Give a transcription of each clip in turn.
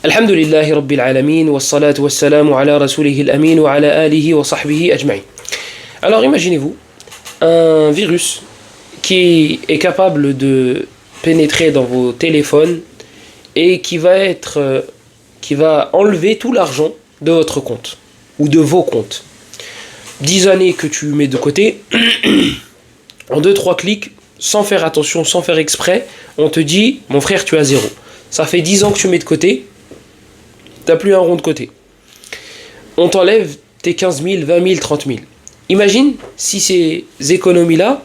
Alhamdulillahi Rabbil Alamin, wa salatu wa salamu ala rasulihil amin wa ala alihi wa sahbihi ajma'in. Alors imaginez-vous un virus qui est capable de pénétrer dans vos téléphones et qui va enlever tout l'argent de votre compte ou de vos comptes. 10 années que tu mets de côté, en 2-3 clics, sans faire attention, sans faire exprès, on te dit, mon frère, tu as zéro. Ça fait 10 ans que tu mets de côté, t'as plus un rond de côté. On t'enlève tes 15 000, 20 000, 30 000. Imagine si ces économies-là,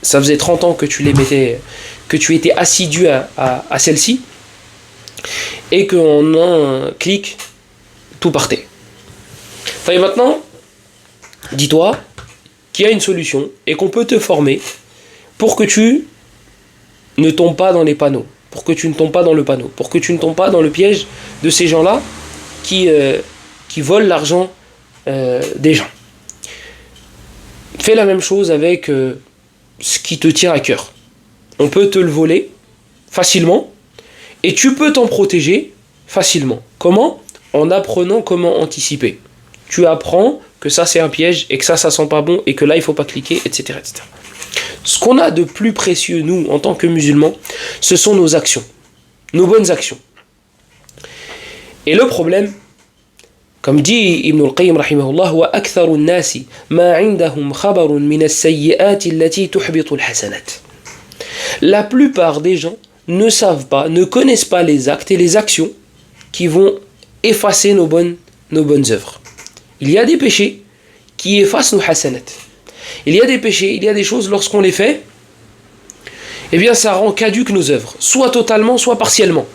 ça faisait 30 ans que tu les mettais, que tu étais assidu à celle-ci, et qu'en un clic, tout partait. Et maintenant, dis-toi qu'il y a une solution et qu'on peut te former pour que tu ne tombes pas dans les panneaux, pour que tu ne tombes pas dans le panneau, pour que tu ne tombes pas dans le piège de ces gens-là qui volent l'argent des gens. Fais la même chose avec ce qui te tient à cœur. On peut te le voler facilement et tu peux t'en protéger facilement. Comment ? En apprenant comment anticiper. Tu apprends que ça c'est un piège et que ça sent pas bon et que là il faut pas cliquer, etc., etc. Ce qu'on a de plus précieux, nous, en tant que musulmans, ce sont nos actions, nos bonnes actions. Et le problème, comme dit Ibn al-Qayyim rahimahullah, wa aktharu an-nasi ma 'indahum khabarun min as-sayyi'ati allati tuhbitu al-hasanat. La plupart des gens ne savent pas, ne connaissent pas les actes et les actions qui vont effacer nos bonnes œuvres. Il y a des péchés qui effacent nos hasanat. Il y a des péchés, il y a des choses, lorsqu'on les fait, eh bien ça rend caduques nos œuvres, soit totalement, soit partiellement.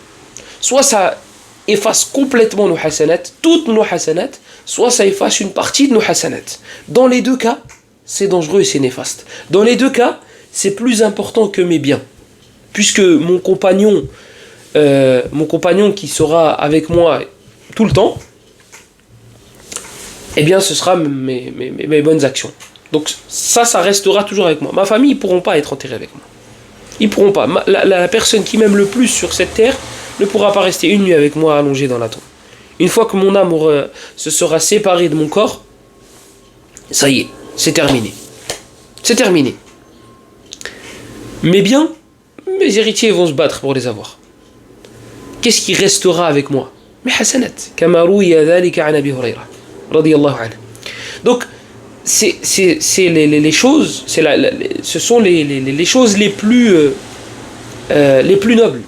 Soit ça efface complètement nos hasanat, toutes nos hasanat, soit ça efface une partie de nos hasanat. Dans les deux cas, c'est dangereux et c'est néfaste. Dans les deux cas, c'est plus important que mes biens. Puisque mon compagnon qui sera avec moi tout le temps, eh bien ce sera mes bonnes actions. Donc ça restera toujours avec moi. Ma famille, ils ne pourront pas être enterrés avec moi. Ils ne pourront pas. La personne qui m'aime le plus sur cette terre ne pourra pas rester une nuit avec moi allongée dans la tombe. Une fois que mon âme se sera séparée de mon corps, ça y est, c'est terminé. C'est terminé. Mes biens, mes héritiers vont se battre pour les avoir. Qu'est-ce qui restera avec moi ? Mes hasanat. Kama rouya dhalika an Abi Hurayra radiyallahu anhu. Donc c'est les choses, ce sont les choses les plus nobles,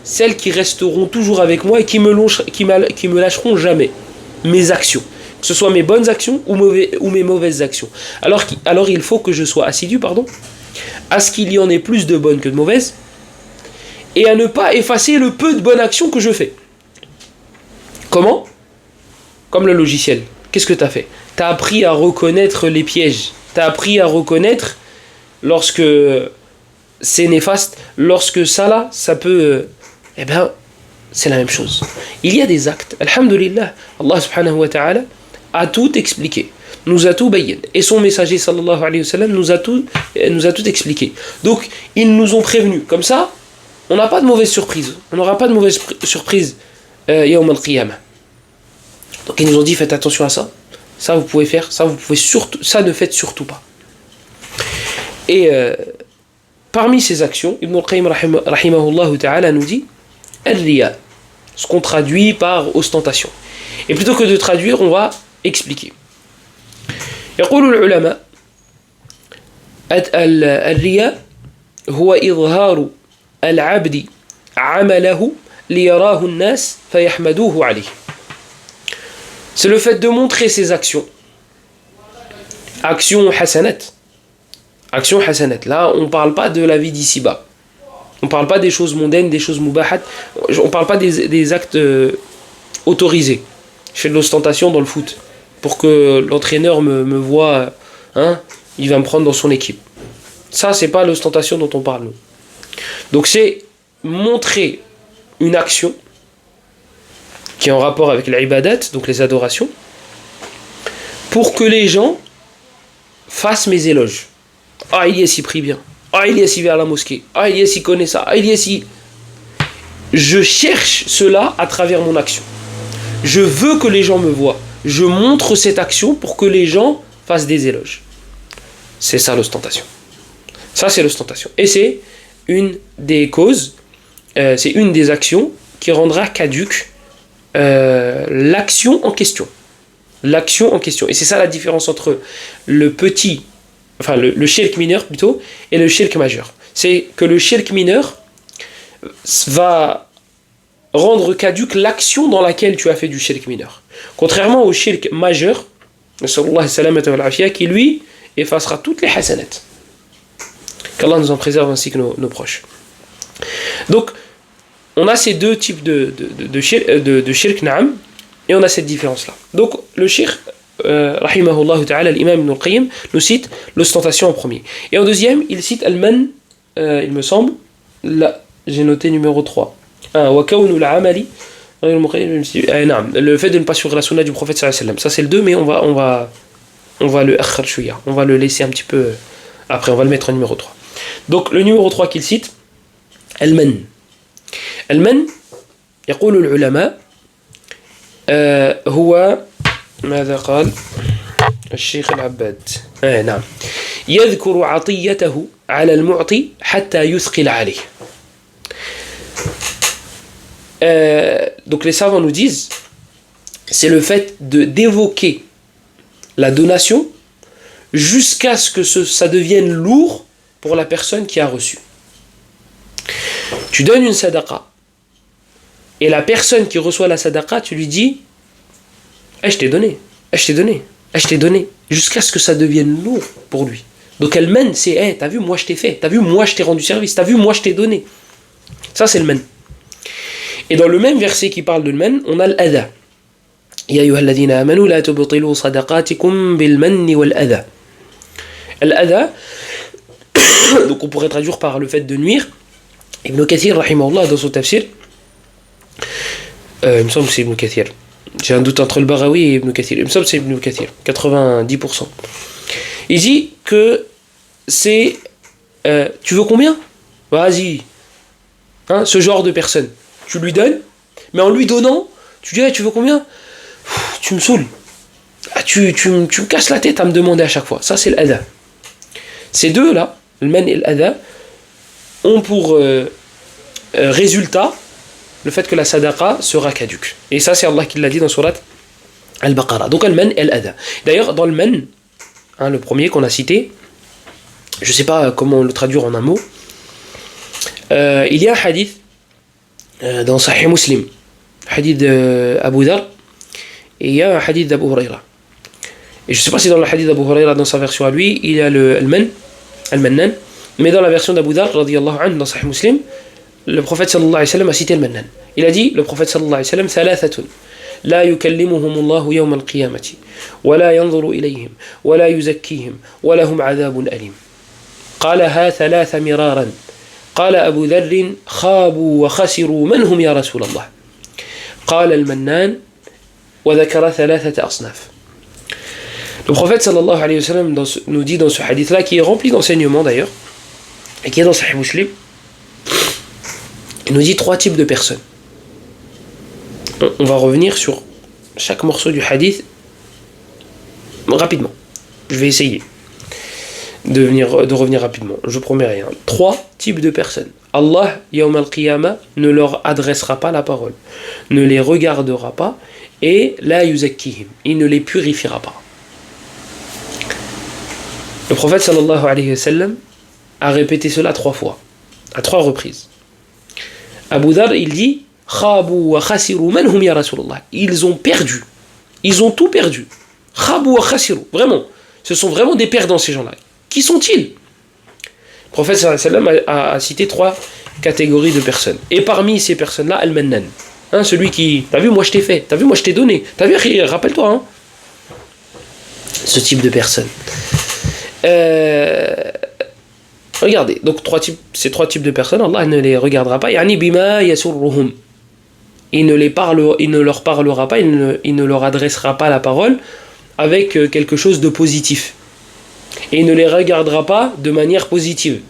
celles qui resteront toujours avec moi et qui me lâcheront jamais. Mes actions, que ce soit mes bonnes actions ou mes mauvaises actions. Alors il faut que je sois assidu, à ce qu'il y en ait plus de bonnes que de mauvaises, et à ne pas effacer le peu de bonnes actions que je fais. Comment ? Comme le logiciel. Qu'est-ce que tu as fait ? Tu as appris à reconnaître les pièges. Tu as appris à reconnaître lorsque c'est néfaste, lorsque ça peut... eh bien, c'est la même chose. Il y a des actes. Alhamdulillah, Allah subhanahu wa ta'ala a tout expliqué. Nous a tout bayyin. Et son messager sallallahu alayhi wa sallam nous a tout expliqué. Donc, ils nous ont prévenus. Comme ça, on n'a pas de mauvaise surprise. On n'aura pas de mauvaise surprise yawm al-qiyamah. Donc, ils nous ont dit, faites attention à ça. Ça vous pouvez faire, ça ne faites surtout pas. Et parmi ces actions, Ibn al-Qayyim rahimahullah ta'ala nous dit al-riya, ce qu'on traduit par ostentation. Et plutôt que de traduire, on va expliquer. يقول العلماء الرياء هو إظهار العبد عمله ليراه الناس فيحمدوه عليه. C'est le fait de montrer ses actions. Actions hasanat. Actions hasanat. Là, on ne parle pas de la vie d'ici-bas. On ne parle pas des choses mondaines, des choses mubahat. On ne parle pas des actes autorisés. Je fais de l'ostentation dans le foot. Pour que l'entraîneur me voit, il va me prendre dans son équipe. Ça, c'est pas l'ostentation dont on parle, nous. Donc, c'est montrer une action qui est en rapport avec l'ibadat, donc les adorations, pour que les gens fassent mes éloges. Ah, Ilyes, il prie bien. Ah, Ilyes, il va à la mosquée. Ah, Ilyes, il connaît ça. Ah, Ilyes, il... je cherche cela à travers mon action. Je veux que les gens me voient. Je montre cette action pour que les gens fassent des éloges. C'est ça l'ostentation. Ça, c'est l'ostentation. Et c'est une des causes, c'est une des actions qui rendra caduque l'action en question. L'action en question. Et c'est ça la différence entre le petit, enfin le shirk mineur plutôt, et le shirk majeur. C'est que le shirk mineur va rendre caduque l'action dans laquelle tu as fait du shirk mineur. Contrairement au shirk majeur, qui lui effacera toutes les hasanat. Qu'Allah nous en préserve ainsi que nos proches. Donc, on a ces deux types de shirk, na'am, et on a cette différence-là. Donc, le shirk, rahimahullah ta'ala, l'imam Ibn al-Qayyim, nous cite l'ostentation en premier. Et en deuxième, il cite al-man, il me semble, là, j'ai noté numéro 3. Wa kawnul amali, le fait de ne pas suivre la sunna du prophète sallallahu alayhi wa sallam. Ça, c'est le 2, mais on va le akhar shouya, on va le laisser un petit peu après, on va le mettre en numéro 3. Donc, le numéro 3 qu'il cite, al-man. Al-man, يقول العلماء هو ماذا قال الشيخ العباد نعم يذكر عطيته على المعطي حتى يثقل عليه. Donc les savants nous disent, c'est le fait d'évoquer la donation jusqu'à ce que ça devienne lourd pour la personne qui a reçu. Tu donnes une sadaqa et la personne qui reçoit la sadaqa, tu lui dis je t'ai donné, je t'ai donné, je t'ai donné, jusqu'à ce que ça devienne lourd pour lui. Donc elle mène, c'est t'as vu, moi je t'ai fait, t'as vu, moi je t'ai rendu service, t'as vu, moi je t'ai donné. Ça c'est le men. Et dans le même verset qui parle de le men, on a l'adha. Ya ayyuhalladhina amanu la tubtilu sadaqatikum bil manni wal adha. L'adha, donc on pourrait traduire par le fait de nuire. Ibn Kathir, rahimahullah, dans son tafsir, il me semble que c'est Ibn Kathir. J'ai un doute entre le Barawi et Ibn Kathir. Il me semble que c'est Ibn Kathir, 90%. Il dit que c'est tu veux combien? Vas-y. Hein, ce genre de personne. Tu lui donnes, mais en lui donnant, tu dis tu veux combien? Tu me saoules. Tu me casses la tête à me demander à chaque fois. Ça, c'est l'adha. Ces deux-là, le man et l'adha, ont pour résultat le fait que la sadaqa sera caduque. Et ça, c'est Allah qui l'a dit dans surat Al-Baqarah. Donc, al-man et l'adha. D'ailleurs, dans le man, hein, le premier qu'on a cité, je ne sais pas comment le traduire en un mot, il y a un hadith dans Sahih Muslim, hadith d'Abu Dhar, et il y a un hadith d'Abu Huraira. Et je ne sais pas si dans le hadith d'Abu Huraira, dans sa version à lui, il y a le al-mannan, mais dans la version d'Abu Dhar, radiyallahu anhu, dans Sahih Muslim, le prophète sallallahu alayhi wa sallam a cité le mannan. Il a dit, le prophète sallallahu alayhi wa sallam, thalathatun, la yukallimuhum Allahu yawm al-qiyamati, wa la yanzuru ilayhim, wa la yuzakkihim, wa lahum adhabun alim. قالها 3 مرارا قال أبو ذر خابوا وخسروا من هم يا رسول الله قال المنان وذكر 3 أصناف. Le prophète sallallahu alayhi wa sallam nous dit dans ce hadith là, qui est rempli d'enseignements d'ailleurs, et qui est dans Sahih Muslim, il nous dit 3 types de personnes. On va revenir sur chaque morceau du hadith rapidement. Je vais essayer de revenir rapidement. Je promets rien. 3 types de personnes. Allah, yawm al-qiyamah, ne leur adressera pas la parole, ne les regardera pas, et la yuzakkihim, il ne les purifiera pas. Le prophète sallallahu alayhi wa sallam a répété cela 3 fois, à 3 reprises. Abu Dhar, il dit Khabu wa khasiru man hum ya Rasulullah. Ils ont perdu. Ils ont tout perdu. Khabu wa khasiru. Vraiment. Ce sont vraiment des perdants, ces gens-là. Qui sont-ils? Le prophète sallallahu alayhi wa sallam a cité 3 catégories de personnes. Et parmi ces personnes-là, al-mannan. Hein, celui qui, t'as vu, moi je t'ai fait. T'as vu, moi je t'ai donné. T'as vu, rappelle-toi. Hein. Ce type de personne. Regardez, donc ces 3 types de personnes, Allah ne les regardera pas. Yani bima yasurruhum. Il ne leur parlera pas, il ne leur adressera pas la parole avec quelque chose de positif. Et il ne les regardera pas de manière positive.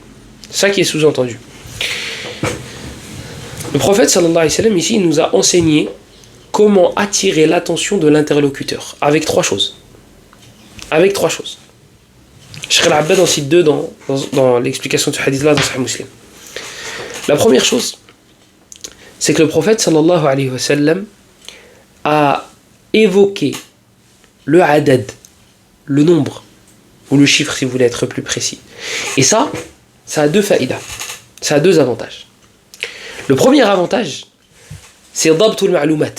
C'est ça qui est sous-entendu. Le prophète sallallahu alayhi wa sallam ici nous a enseigné comment attirer l'attention de l'interlocuteur avec trois choses. Avec trois choses. Cheikh Al-Abbad en cite deux dans l'explication de ce hadith-là dans Sahih Muslim. La première chose, c'est que le prophète sallallahu alayhi wa sallam a évoqué le adad, le nombre, ou le chiffre si vous voulez être plus précis. Et ça a deux faïdas, ça a deux avantages. Le premier avantage, c'est dabtul ma'lumat,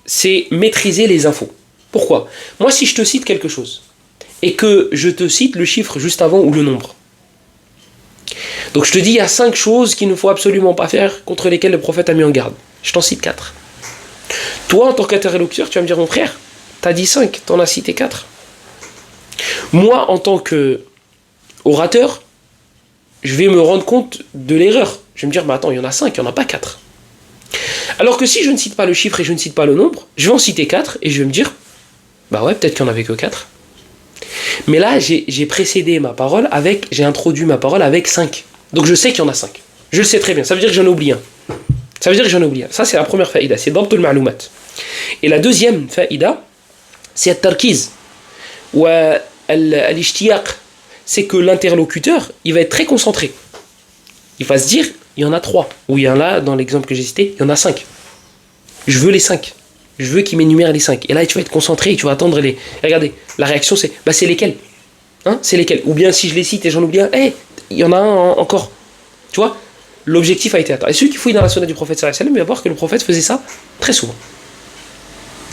c'est maîtriser les infos. Pourquoi ? Moi, si je te cite quelque chose, et que je te cite le chiffre juste avant ou le nombre, donc je te dis, il y a 5 choses qu'il ne faut absolument pas faire, contre lesquelles le prophète a mis en garde. Je t'en cite 4. Toi, en tant qu'interlocuteur, tu vas me dire, mon frère, t'as dit 5, t'en as cité 4. Moi, en tant qu'orateur, je vais me rendre compte de l'erreur. Je vais me dire, attends, il y en a 5, il n'y en a pas 4. Alors que si je ne cite pas le chiffre et je ne cite pas le nombre, je vais en citer 4 et je vais me dire, peut-être qu'il n'y en avait que 4. Mais là, j'ai précédé ma parole j'ai introduit ma parole avec 5. Donc je sais qu'il y en a 5. Je le sais très bien. Ça veut dire que j'en ai oublié un. Ça, c'est la première faïda. C'est dabtul ma'lumat. Et la deuxième faïda, c'est at-tarkiz. Ou al-ishtiyaq. C'est que l'interlocuteur, il va être très concentré. Il va se dire, il y en a 3. Ou il y en a, dans l'exemple que j'ai cité, il y en a 5. Je veux les 5. Je veux qu'il m'énumère les 5. Et là, tu vas être concentré et tu vas attendre les... Regardez, la réaction, c'est lesquels ? C'est lesquels ? Ou bien si je les cite et j'en oublie un, il y en a un encore. Tu vois ? L'objectif a été atteint. Et celui qui fouille dans la sunna du prophète sallallahu alayhi wa sallam, il va voir que le prophète faisait ça très souvent.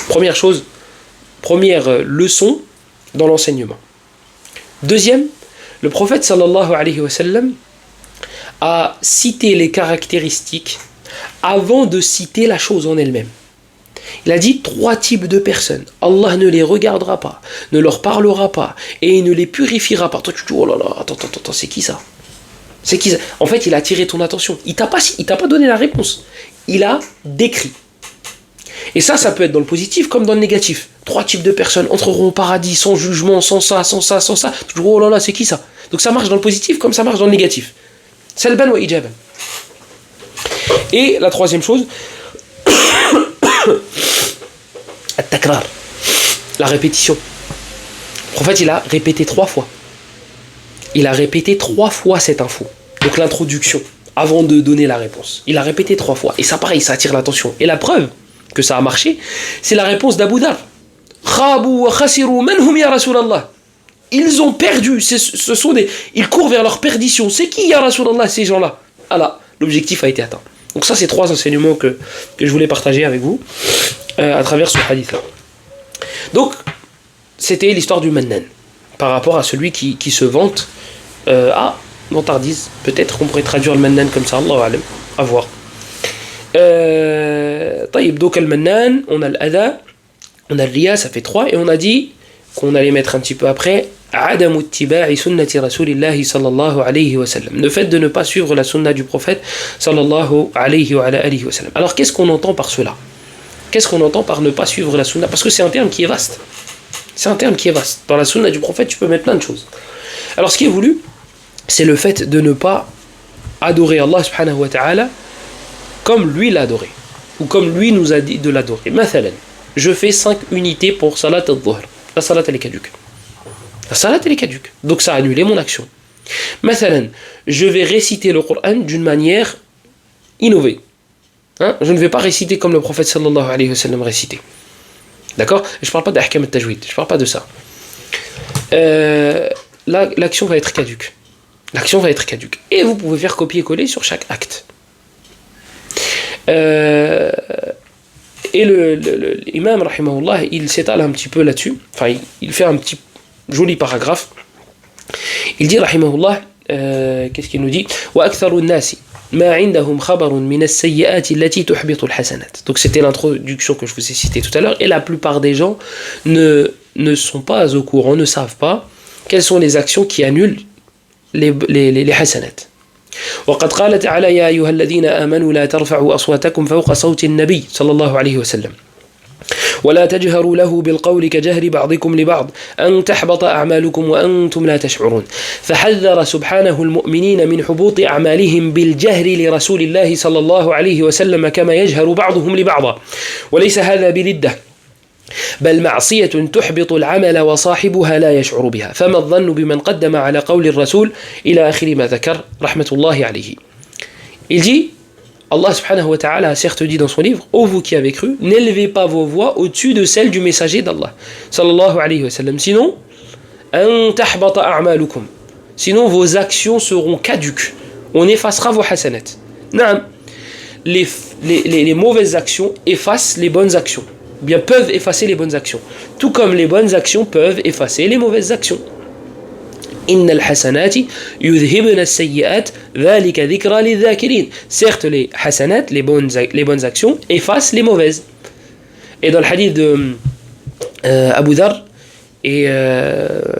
Première chose, première leçon dans l'enseignement. Deuxième, le prophète sallallahu alayhi wa sallam a cité les caractéristiques avant de citer la chose en elle-même. Il a dit 3 types de personnes. Allah ne les regardera pas, ne leur parlera pas et il ne les purifiera pas. Toi tu te dis, oh là là, attends, c'est qui ça ? C'est qui ça ? En fait, il a attiré ton attention. Il t'a pas donné la réponse. Il a décrit. Et ça peut être dans le positif comme dans le négatif. 3 types de personnes entreront au paradis sans jugement, sans ça. Tu te dis, oh là là, c'est qui ça ? Donc ça marche dans le positif comme ça marche dans le négatif. Salban wa ijaban. Et la troisième chose, at-takrar, la répétition. Le prophète, il a répété 3 fois. Il a répété 3 fois cette info. Donc l'introduction, avant de donner la réponse. Il a répété 3 fois. Et ça, pareil, ça attire l'attention. Et la preuve que ça a marché, c'est la réponse d'Abu Dhar. Khabu wa khasiru man hum ya Rasulallah. Ils ont perdu. Ils courent vers leur perdition. C'est qui ya Rasulallah, ces gens-là ? Allah, l'objectif a été atteint. Donc ça, c'est 3 enseignements que je voulais partager avec vous à travers ce hadith-là. Donc, c'était l'histoire du mannan par rapport à celui qui se vante vantardise. Peut-être qu'on pourrait traduire le mannan comme ça, Allahu alam, à voir. Donc le mannan, on a l'adha, on a le riya, ça fait 3, et on a dit qu'on allait mettre un petit peu après Adamu ittiba'i sunnati rasulillahi sallallahu alayhi wa sallam. Le fait de ne pas suivre la sunna du prophète sallallahu alayhi wa sallam. Alors qu'est-ce qu'on entend par cela ? Qu'est-ce qu'on entend par ne pas suivre la sunna ? Parce que c'est un terme qui est vaste. Dans la sunna du prophète, tu peux mettre plein de choses. Alors ce qui est voulu, c'est le fait de ne pas adorer Allah subhanahu wa ta'ala comme lui l'a adoré. Ou comme lui nous a dit de l'adorer. Mathalan, je fais 5 unités pour salat al-dhuhr. La salat elle est caduque. Donc ça a annulé mon action. Mathalan, je vais réciter le Coran d'une manière innovée. Je ne vais pas réciter comme le prophète sallallahu alayhi wa sallam récitait. D'accord ? Je ne parle pas d'ahkam al-tajwid, je ne parle pas de ça. L'action va être caduque. Et vous pouvez faire copier-coller sur chaque acte. Et l'imam, rahimahullah, il s'étale un petit peu là-dessus. Enfin, il fait un petit joli paragraphe. Il dit, rahimahullah, qu'est-ce qu'il nous dit ? وَأَكْثَرُ النَّاسِ مَا عِنْدَهُمْ خَبَرٌ مِنَ السَّيِّئَاتِ الَّتِي تُحْبِطُ الْحَسَنَاتِ. Donc c'était l'introduction que je vous ai citée tout à l'heure. Et la plupart des gens ne sont pas au courant, ne savent pas quelles sont les actions qui annulent les hasanat. وقد قال تعالى يا أيها الذين آمنوا لا ترفعوا أصواتكم فوق صوت النبي صلى الله عليه وسلم ولا تجهروا له بالقول كجهر بعضكم لبعض أن تحبط أعمالكم وأنتم لا تشعرون فحذر سبحانه المؤمنين من حبوط أعمالهم بالجهر لرسول الله صلى الله عليه وسلم كما يجهر بعضهم لبعض وليس هذا بردة بل معصية تحبط العمل وصاحبها لا يشعر بها فما الظن بمن قدم على قول الرسول إلى آخر ما ذكر رحمة الله عليه. Il dit, Allah subhanahu wa ta'ala a certes dit dans son livre, ô vous qui avez cru, n'élevez pas vos voix au-dessus de celles du messager d'Allah sallallahu alayhi wa sallam, sinon an tahbata a'malukum, sinon vos actions seront caduques, on effacera vos hasanat. Naam, les mauvaises actions effacent les bonnes actions, bien peuvent effacer les bonnes actions, tout comme les bonnes actions peuvent effacer les mauvaises actions. إن الحسنات يذهبن السيئات ذلك ذكرى للذاكرين. Certes, les hasanat, les bonnes actions effacent les mauvaises. Et dans le hadith de Abu Dharr et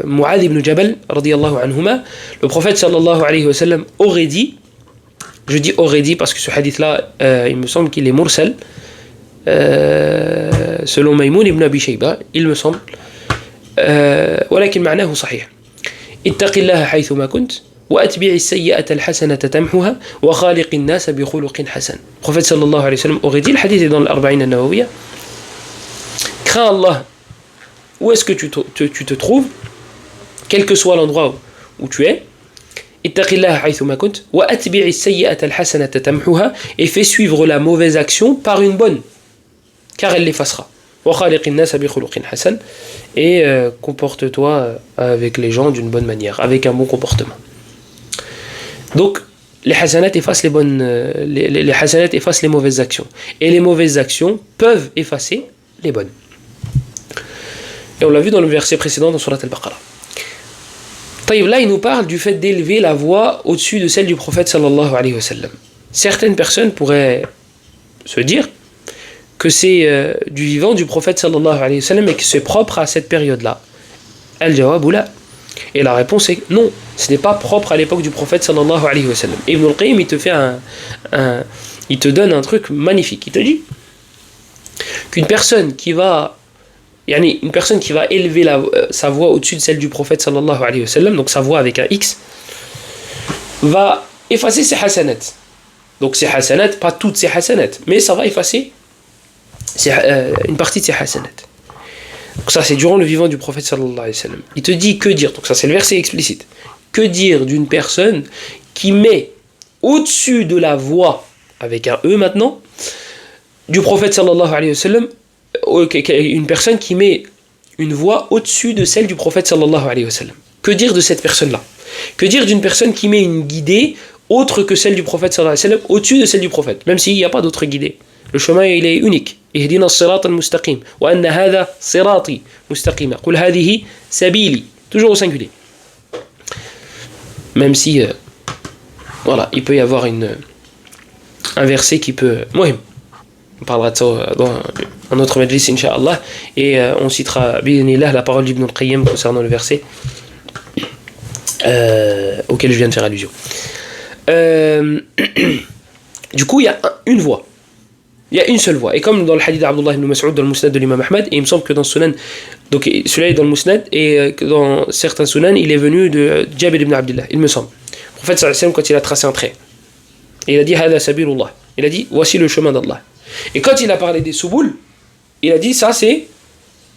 Mu'adh ibn Jabal radiyallahu anhuma, le prophète sallallahu alayhi wa sallam aurait dit, je dis aurait dit parce que ce hadith là il me semble qu'il est mursal selon Maymoun ibn Abi Shayba, il me semble, ولكن معناه صحيح. اتق الله حيثما كنت وأتبع السيئة الحسنة تمحها وخالق الناس بخلق حسن. Le prophète sallallahu alayhi wa sallam aurait dit, le hadith est dans l'Arba'in an-Nawawiyya, crains Allah où est-ce que tu te trouves, quel que soit l'endroit où tu es, اتق الله حيثما كنت وأتبع السيئة الحسنة تمحها, et fais suivre la mauvaise action par une bonne car elle l'effacera. Et comporte-toi avec les gens d'une bonne manière, avec un bon comportement. Donc, les hasanat effacent les hasanat effacent les mauvaises actions. Et les mauvaises actions peuvent effacer les bonnes. Et on l'a vu dans le verset précédent dans Surat Al-Baqarah. Là, il nous parle du fait d'élever la voix au-dessus de celle du prophète sallallahu alayhi wa sallam. Certaines personnes pourraient se dire que c'est du vivant du prophète sallallahu alayhi wa sallam et que c'est propre à cette période-là. Al-jawab la. Et la réponse est non, ce n'est pas propre à l'époque du prophète sallallahu alayhi wa sallam. Ibn al-Qayyim, il te donne un truc magnifique. Il te dit qu'une personne qui va élever sa voix au-dessus de celle du prophète sallallahu alayhi wa sallam, donc sa voix avec un X, va effacer ses hasanat. Donc ses hasanat, pas toutes ses hasanat, mais ça va effacer une partie de ses hasanat. Donc ça c'est durant le vivant du prophète sallallahu alayhi wa sallam. Il te dit que dire, donc ça c'est le verset explicite, que dire d'une personne qui met au-dessus de la voix, avec un E maintenant, du prophète sallallahu alayhi wa sallam, une personne qui met une voix au-dessus de celle du prophète sallallahu alayhi wa sallam. Que dire de cette personne-là? Que dire d'une personne qui met une guidée autre que celle du prophète sallallahu alayhi wa sallam au-dessus de celle du prophète, même s'il n'y a pas d'autre guidée? Le chemin il est unique. اهدنا الصراط المستقيم وأن هذا صراطي مستقيما قل هذه سبيلي, toujours au singulier. Même si voilà, il peut y avoir un verset qui peut, on parlera de ça dans un autre majlis incha'Allah, et on citera bi'idhnillah la parole d'Ibn al-Qayyim concernant le verset auquel je viens de faire allusion. Du coup il y a une voix. Il y a une seule voix. Et comme dans le hadith d'Abdullah ibn Mas'ud dans le Musnad de l'imam Ahmad, et il me semble que dans le Sunan, donc celui-là est dans le Musnad, et que dans certains Sunan, il est venu de Jabir ibn Abdullah, il me semble. Le prophète sallallahu alayhi wa sallam, quand il a tracé un trait, il a dit Hada sabilullah. Il a dit voici le chemin d'Allah. Et quand il a parlé des subul, il a dit ça c'est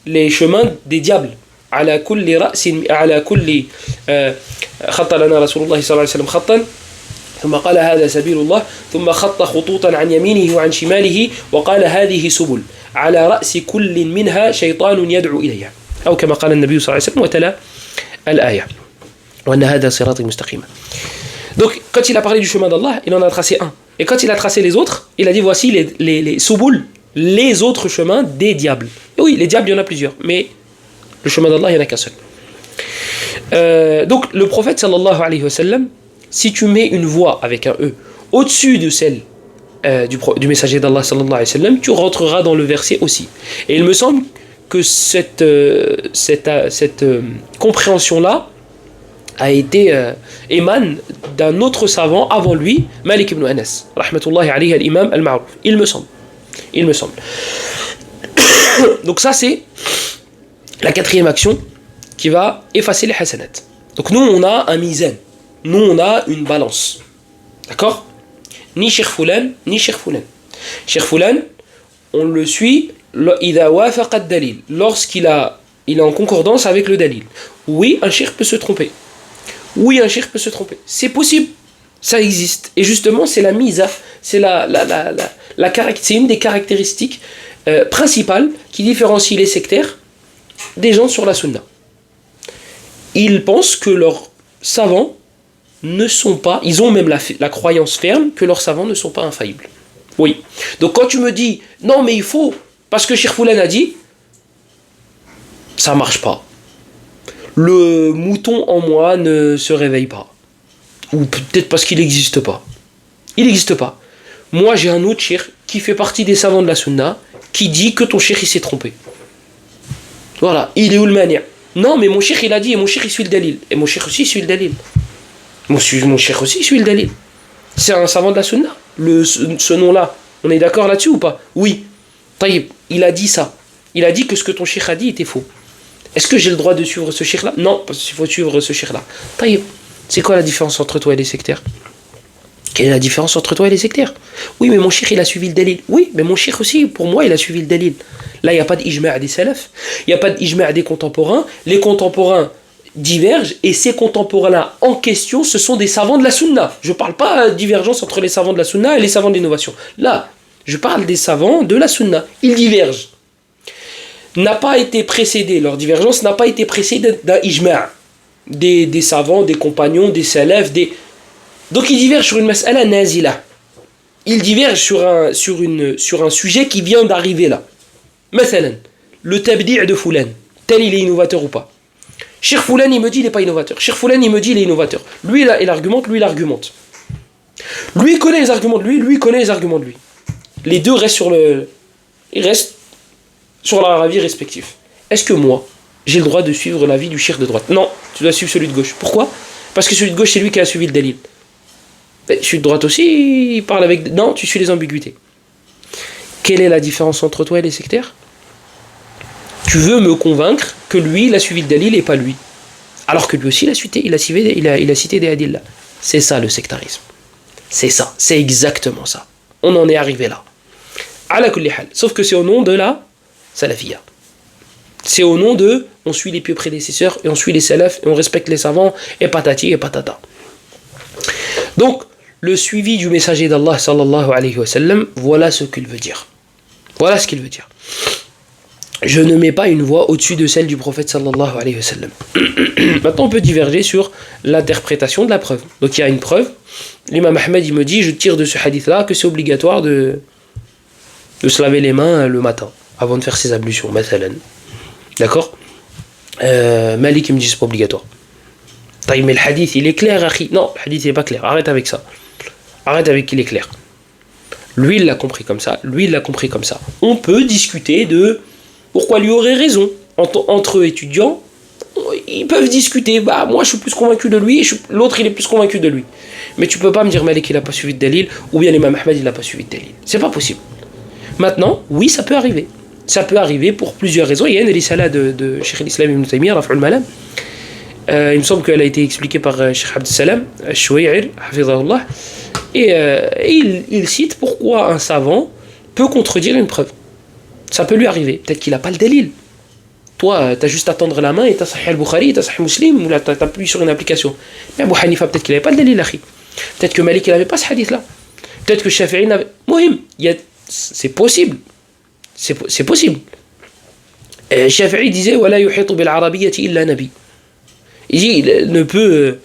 les chemins des diables. Ala kulli ra'sin, ala kulli khatta lana Rasulullah sallallahu alayhi wa sallam khattan. ثم قال هذا سبيل الله ثم خط خطوطا عن يمينه وعن شماله وقال هذه سبل على رأس كل منها شيطان يدعو إليها أو كما قال النبي صلى الله عليه وسلم وتلا الآية وأن هذا صراطي مستقيما. Donc quand il a parlé du chemin d'Allah, il en a tracé un, et quand il a tracé les autres, il a dit voici les subul, les autres chemins des diables. Et oui, les diables il y en a plusieurs, mais le chemin d'Allah il n'y en a qu'un seul. Donc le prophète sallallahu alayhi wa sallam, si tu mets une voix avec un E au-dessus de celle du messager d'Allah sallallahu alayhi wa sallam, tu rentreras dans le verset aussi. Et il me semble que cette compréhension-là a été émane d'un autre savant avant lui, Malik ibn Anas, rahmatullahi alayhi al-imam al-ma'ruf. Il me semble. Donc ça c'est la quatrième action qui va effacer les hasanat. Donc nous on a un mizan, nous on a une balance. D'accord? Ni Cheikh Foulan, ni Cheikh Foulan. Cheikh Foulan, on le suit lorsqu'il est en concordance avec le dalil. Oui, un cheikh peut se tromper. Oui, un cheikh peut se tromper. C'est possible, ça existe. Et justement, c'est la mise, c'est c'est une des caractéristiques principales qui différencient les sectaires des gens sur la sunna. Ils pensent que leurs savants ne sont pas, ils ont même la croyance ferme que leurs savants ne sont pas infaillibles. Oui. Donc quand tu me dis, non mais il faut, parce que Cheikh Foulan a dit, ça marche pas. Le mouton en moi ne se réveille pas. Ou peut-être parce qu'il n'existe pas. Il n'existe pas. Moi j'ai un autre cheikh qui fait partie des savants de la sunna, qui dit que ton cheikh il s'est trompé. Voilà, il est où le mania? Non mais mon cheikh il a dit, et mon cheikh il suit le dalil. Et mon cheikh aussi suit le dalil. Mon cheikh aussi suit le dalil. C'est un savant de la sunna. Ce nom-là, on est d'accord là-dessus ou pas? Oui. Taïb, il a dit ça. Il a dit que ce que ton cheikh a dit était faux. Est-ce que j'ai le droit de suivre ce cheikh-là? Non, parce qu'il faut suivre ce cheikh-là. Taïb, c'est quoi la différence entre toi et les sectaires? Quelle est la différence entre toi et les sectaires? Oui, mais mon cheikh, il a suivi le dalil. Oui, mais mon cheikh aussi, pour moi, il a suivi le dalil. Là, il n'y a pas d'ijma' des salaf. Il n'y a pas d'ijma' des contemporains. Les contemporains divergent, et ces contemporains-là en question, ce sont des savants de la sunna. Je ne parle pas de divergence entre les savants de la sunna et les savants de l'innovation. Là, je parle des savants de la sunna. Ils divergent. N'a pas été précédé, leur divergence n'a pas été précédée d'un ijma'. Des savants, des compagnons, des salafs, Donc ils divergent sur une mas'ala nazila. Ils divergent sur un sujet qui vient d'arriver là. Mathalan, le tabdi' de Foulan. Tel il est innovateur ou pas? Cheikh Foulan, il me dit il n'est pas innovateur. Cheikh Foulan, il me dit il est innovateur. Lui, il argumente, lui, il argumente. Lui, il connaît les arguments de lui, lui, il connaît les arguments de lui. Les deux restent ils restent sur leur avis respectif. Est-ce que moi, j'ai le droit de suivre l'avis du cheikh de droite? Non, tu dois suivre celui de gauche. Pourquoi? Parce que celui de gauche, c'est lui qui a suivi le dalil. Celui de droite aussi, il parle avec... Non, tu suis les ambiguïtés. Quelle est la différence entre toi et les sectaires? Tu veux me convaincre que lui, il a suivi le dalil et pas lui. Alors que lui aussi, il a cité des hadiths là. C'est ça le sectarisme. C'est ça, c'est exactement ça. On en est arrivé là. Ala kulli hal. Sauf que c'est au nom de la salafiyya. C'est au nom de on suit les pieux prédécesseurs et on suit les salafs et on respecte les savants et patati et patata. Donc, le suivi du messager d'Allah sallallahu alayhi wa sallam, voilà ce qu'il veut dire. Voilà ce qu'il veut dire. Je ne mets pas une voix au-dessus de celle du prophète sallallahu alayhi wa sallam. Maintenant, on peut diverger sur l'interprétation de la preuve. Donc, il y a une preuve. L'imam Ahmed, il me dit, je tire de ce hadith-là que c'est obligatoire de se laver les mains le matin, avant de faire ses ablutions, mathalan. D'accord? Malik, il me dit, c'est pas obligatoire. Mais le hadith, il est clair, akhi. Non, le hadith, il n'est pas clair. Arrête avec ça. Arrête avec qu'il est clair. Lui, il l'a compris comme ça. Lui, il l'a compris comme ça. On peut discuter de pourquoi lui aurait raison. Entre étudiants, ils peuvent discuter. Bah, moi, je suis plus convaincu de lui, l'autre, il est plus convaincu de lui. Mais tu peux pas me dire, Malik, il n'a pas suivi de dalil, ou bien l'imam Ahmed, il n'a pas suivi de dalil. C'est pas possible. Maintenant, oui, ça peut arriver. Ça peut arriver pour plusieurs raisons. Il y a une risala de Cheikh al-Islam ibn Taymiyyah, Raf'ul Malam. Il me semble qu'elle a été expliquée par Cheikh Abd Salam, Al-Shuway'ir, hafizahullah. Et il cite pourquoi un savant peut contredire une preuve. Ça peut lui arriver. Peut-être qu'il n'a pas le dalil. Toi, tu as juste à tendre la main et tu as Sahih al-Bukhari, tu as Sahih Muslim, ou là tu appuies sur une application. Mais Abu Hanifa, peut-être qu'il n'avait pas le dalil, akhi. Peut-être que Malik, il n'avait pas ce hadith-là. Peut-être que Shafi'i n'avait... Mohim, c'est possible. C'est possible. Shafi'i disait وَلَا يُحِيطُ بِالْعَرَبِيَّةِ إِلَّا نَبِي. Il dit, il ne peut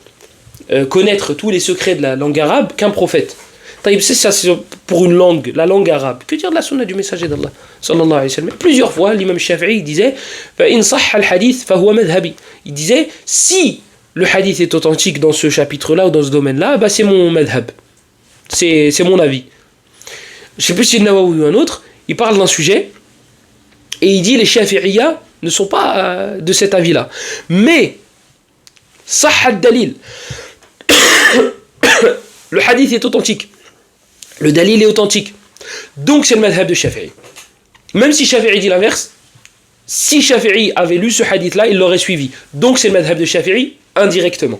connaître tous les secrets de la langue arabe qu'un prophète. C'est ça, c'est pour une langue, la langue arabe. Que dire de la sunna du messager d'Allah sallallahu alayhi wa sallam? Plusieurs fois, l'imam Shafi'i disait فَإِنْ صَحَّ الْحَدِيث فَهُوَ مَذْهَبِي. Il disait, si le hadith est authentique dans ce chapitre-là ou dans ce domaine-là, bah c'est mon madhab. C'est mon avis. Je ne sais plus si c'est Nawawi ou un autre, il parle d'un sujet et il dit les Shafi'iyya ne sont pas de cet avis-là. Mais Sahha dalil. Le hadith est authentique. Le dalil est authentique. Donc c'est le madhab de Shafi'i. Même si Shafi'i dit l'inverse, si Shafi'i avait lu ce hadith-là, il l'aurait suivi. Donc c'est le madhab de Shafi'i indirectement.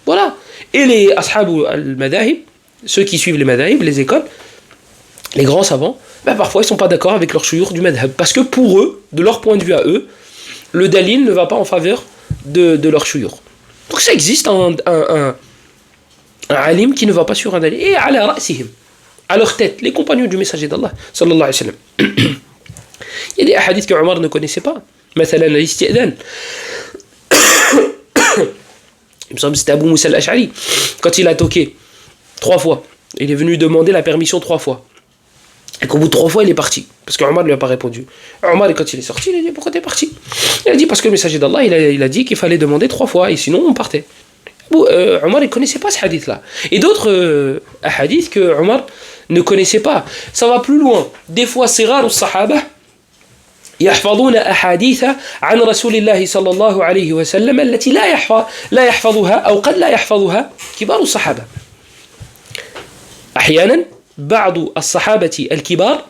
Voilà. Et les ashabu al-madahib, ceux qui suivent les madahib, les écoles, les grands savants, parfois ils ne sont pas d'accord avec leur shuyukh du madhab. Parce que pour eux, de leur point de vue à eux, le dalil ne va pas en faveur de leur shuyukh. Donc ça existe un alim qui ne va pas sur un dalil. Et ala ra'sihim, à leur tête, les compagnons du messager d'Allah, sallallahu alayhi wa sallam. Il y a des hadiths que Omar ne connaissait pas. Mathalan al-isti'dhan. Il me semble que c'était Abu Moussa al-Ash'ari. Quand il a toqué 3 fois, il est venu demander la permission 3 fois. Et qu'au bout de 3 fois, il est parti. Parce qu'Omar ne lui a pas répondu. Omar, quand il est sorti, il a dit pourquoi t'es parti? Il a dit parce que le messager d'Allah, il a dit qu'il fallait demander 3 fois, et sinon on partait. Omar, il ne connaissait pas ce hadith-là. Et d'autres hadiths que Omar ne connaissait pas. Ça va plus loin. Des fois, sigar al-sahaba يحفظون أحاديث عن رسول الله صلى الله عليه وسلم التي لا يحفظها أو قد لا يحفظها كبار الصحابة. أحيانا بعض الصحابة الكبار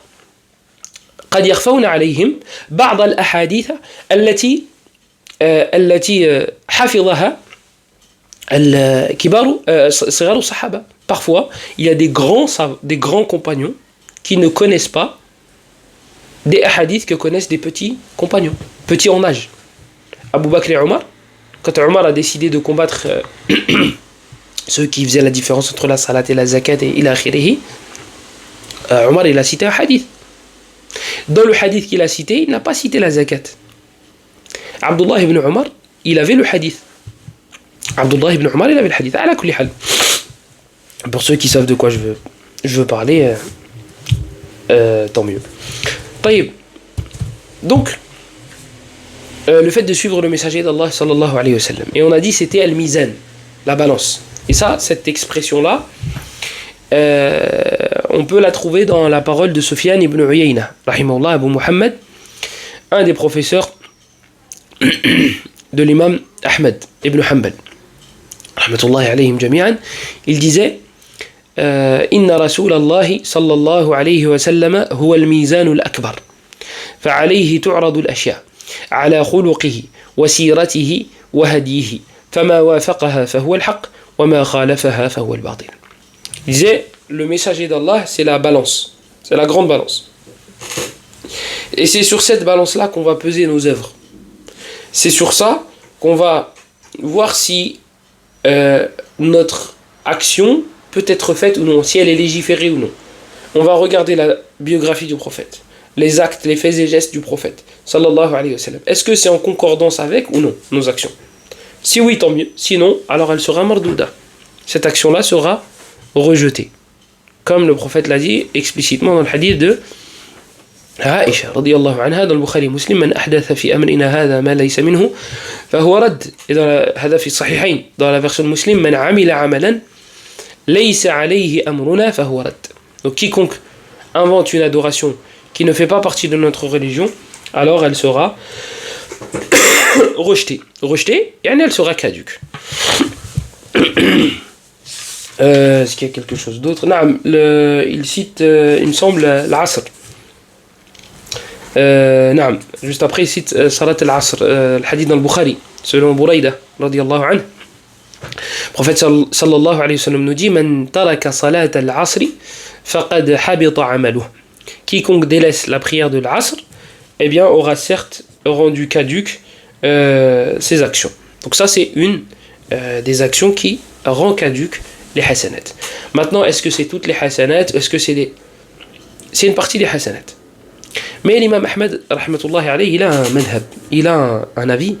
قد يخفون عليهم بعض الأحاديث التي حفظها الكبار صغار الصحابة. Parfois, il y a des grands compagnons qui ne connaissent pas des hadiths que connaissent des petits compagnons, petits en âge. Abu Bakr et Omar, quand Omar a décidé de combattre ceux qui faisaient la différence entre la salat et la zakat et ila akhirihi, Omar il a cité un hadith. Dans le hadith qu'il a cité, il n'a pas cité la zakat. Abdullah ibn Omar, il avait le hadith. Abdullah ibn Omar, il avait le hadith. Ala kulli hal. Pour ceux qui savent de quoi je veux parler, tant mieux. Donc, le fait de suivre le messager d'Allah sallallahu alayhi wa sallam. Et on a dit c'était al-mizan, la balance. Et ça, cette expression-là, on peut la trouver dans la parole de Sufyan ibn Uyayna, rahimahullah, Abu Muhammad, un des professeurs de l'imam Ahmed ibn Hanbal, rahmatullahi alayhim jami'an. Il disait إن رسول الله صلى الله عليه وسلم هو الميزان الأكبر فعليه تعرض الأشياء على خلقه وسيرته وهديه فما وافقها فهو الحق وما خالفها فهو الباطل. Il disait le messager d'Allah c'est la balance, c'est la grande balance. Et c'est sur cette balance-là qu'on va peser nos œuvres. C'est sur ça qu'on va voir si notre action peut être faite ou non, si elle est légiférée ou non. On va regarder la biographie du prophète, les actes, les faits et gestes du prophète, sallallahu alayhi wa sallam. Est-ce que c'est en concordance avec ou non nos actions? Si oui, tant mieux. Sinon, alors elle sera mardouda. Cette action-là sera rejetée. Comme le prophète l'a dit explicitement dans le hadith de Aïcha, radiyallahu anha, dans le Bukhari Muslim, man ahdatha fi amrina hadha ma laysa minhu, fahuwa rad. Et dans la hadith fi sahihayn, dans la version muslim, man amila amalan laysa alayhi amruna fahuwa rad. Donc quiconque invente une adoration qui ne fait pas partie de notre religion, alors elle sera rejetée. Rejetée, et elle sera caduque. Est-ce qu'il y a quelque chose d'autre? Il cite, il me semble, l'Asr. Juste après, il cite Salat al-Asr, le hadith dans le Bukhari, selon Burayda, radiyallahu anhu. Le prophète sallallahu alayhi wa sallam nous dit Man taraka salat al-asri faqad habita amaluh. Quiconque délaisse la prière de l'asr, eh bien, aura certes rendu caduque ses actions. Donc ça, c'est une des actions qui rend caduque les hasanat. Maintenant, est-ce que c'est toutes les hasanat? Est-ce que c'est une partie des hasanat? Mais l'imam Ahmed, rahmatullahi alayhi, il a un madhab, il a un avis.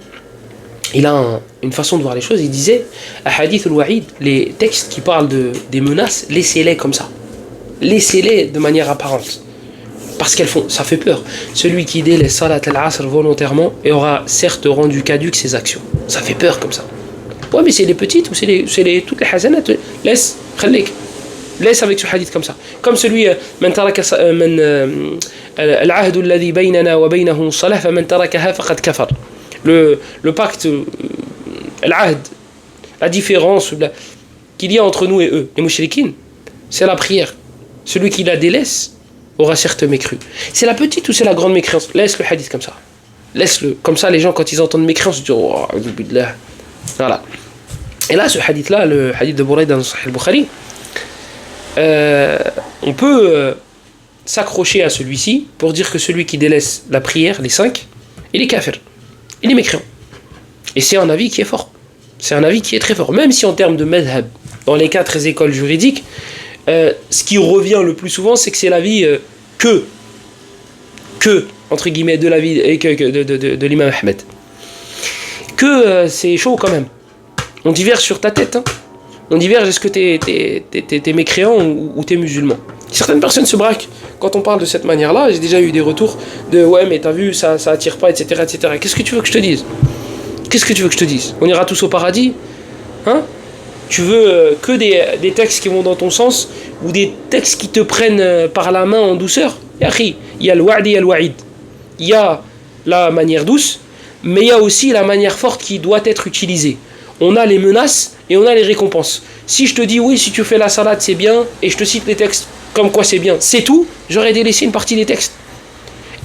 Il a une façon de voir les choses. Il disait Ahadith al-Wa'id, les textes qui parlent des menaces, laissez-les comme ça. Laissez-les de manière apparente. Parce ça fait peur. Celui qui délaisse Salat al-Asr volontairement et aura certes rendu caduque ses actions. Ça fait peur comme ça. Ouais, mais c'est les petites ou c'est toutes les hasanat. Laisse avec ce hadith comme ça. Comme celui Man taraka al-ahdu alladhi baynana wa baynahu salah faman tarakaha faqad kafar. Le pacte, l'ahd, la différence qu'il y a entre nous et eux, les mouchriquines, c'est la prière. Celui qui la délaisse aura certes mécru. C'est la petite ou c'est la grande mécréance? Laisse le hadith comme ça. Laisse-le. Comme ça, les gens, quand ils entendent mécréant, se disent oh, billah. Voilà. Et là, ce hadith-là, le hadith de Bourayda dans Sahih al-Bukhari, on peut s'accrocher à celui-ci pour dire que celui qui délaisse la prière, les 5, il est kafir. Il est mécréant. Et c'est un avis qui est fort. C'est un avis qui est très fort. Même si en termes de madhab, dans les 4 écoles juridiques, ce qui revient le plus souvent, c'est que c'est l'avis entre guillemets, de l'avis de l'imam Ahmed. C'est chaud quand même. On diverge sur ta tête. Hein. On diverge, est-ce que t'es mécréant ou t'es musulman. Certaines personnes se braquent quand on parle de cette manière-là. J'ai déjà eu des retours de ouais, mais t'as vu, ça attire pas, etc., etc. Qu'est-ce que tu veux que je te dise? On ira tous au paradis? Hein? Tu veux que des textes qui vont dans ton sens ou des textes qui te prennent par la main en douceur? Il y a le wa'd et il y a le wa'id. Il y a la manière douce, mais il y a aussi la manière forte qui doit être utilisée. On a les menaces et on a les récompenses. Si je te dis oui, si tu fais la salade c'est bien, et je te cite les textes comme quoi c'est bien, c'est tout, j'aurais délaissé une partie des textes.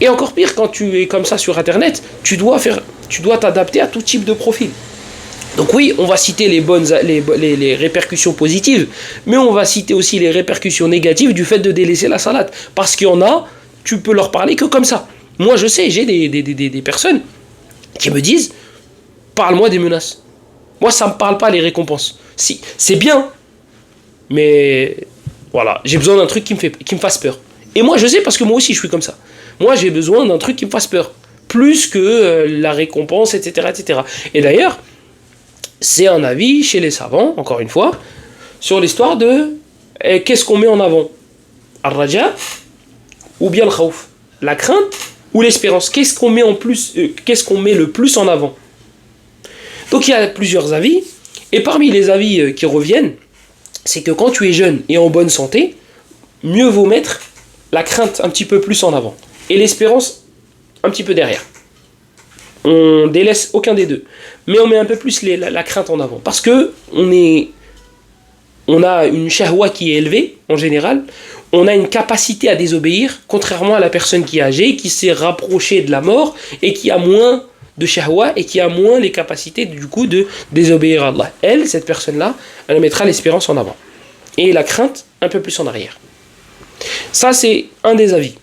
Et encore pire, quand tu es comme ça sur internet, tu dois t'adapter à tout type de profil. Donc oui, on va citer les répercussions positives, mais on va citer aussi les répercussions négatives du fait de délaisser la salade. Parce qu'il y en a, tu peux leur parler que comme ça. Moi je sais, j'ai des personnes qui me disent « Parle-moi des menaces ». Moi ça me parle pas les récompenses. Si, c'est bien, mais voilà, j'ai besoin d'un truc qui me fasse peur. Et moi je sais parce que moi aussi je suis comme ça. Moi j'ai besoin d'un truc qui me fasse peur. Plus que la récompense, etc., etc. Et d'ailleurs, c'est un avis chez les savants, encore une fois, sur l'histoire de qu'est-ce qu'on met en avant, al-raja ou bien le khawf, la crainte ou l'espérance. Qu'est-ce qu'on met le plus en avant? Donc il y a plusieurs avis, et parmi les avis qui reviennent, c'est que quand tu es jeune et en bonne santé, mieux vaut mettre la crainte un petit peu plus en avant et l'espérance un petit peu derrière. On délaisse aucun des deux, mais on met un peu plus la crainte en avant, parce que on a une shahwa qui est élevée en général, on a une capacité à désobéir, contrairement à la personne qui est âgée, qui s'est rapprochée de la mort et qui a moins de shahwa et qui a moins les capacités du coup de désobéir à Allah. Elle, cette personne-là, elle mettra l'espérance en avant et la crainte un peu plus en arrière. Ça c'est un des avis.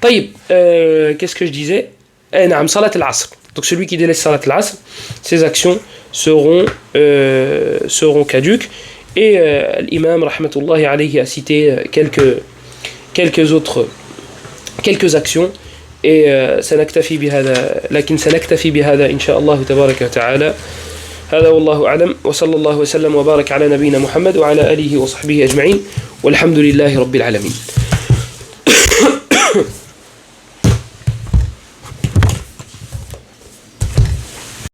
Taïb, qu'est-ce que je disais? Salat al-Asr. Donc celui qui délaisse Salat al-Asr, ses actions seront caduques. Et l'imam rahmatullahi alayhi a cité quelques actions. Et سنكتفي بهذا لكن سنكتفي بهذا إن شاء الله تبارك وتعالى. هذا والله أعلم وصلى الله وسلم وبارك على نبينا محمد وعلى آله وصحبه أجمعين والحمد لله رب العالمين.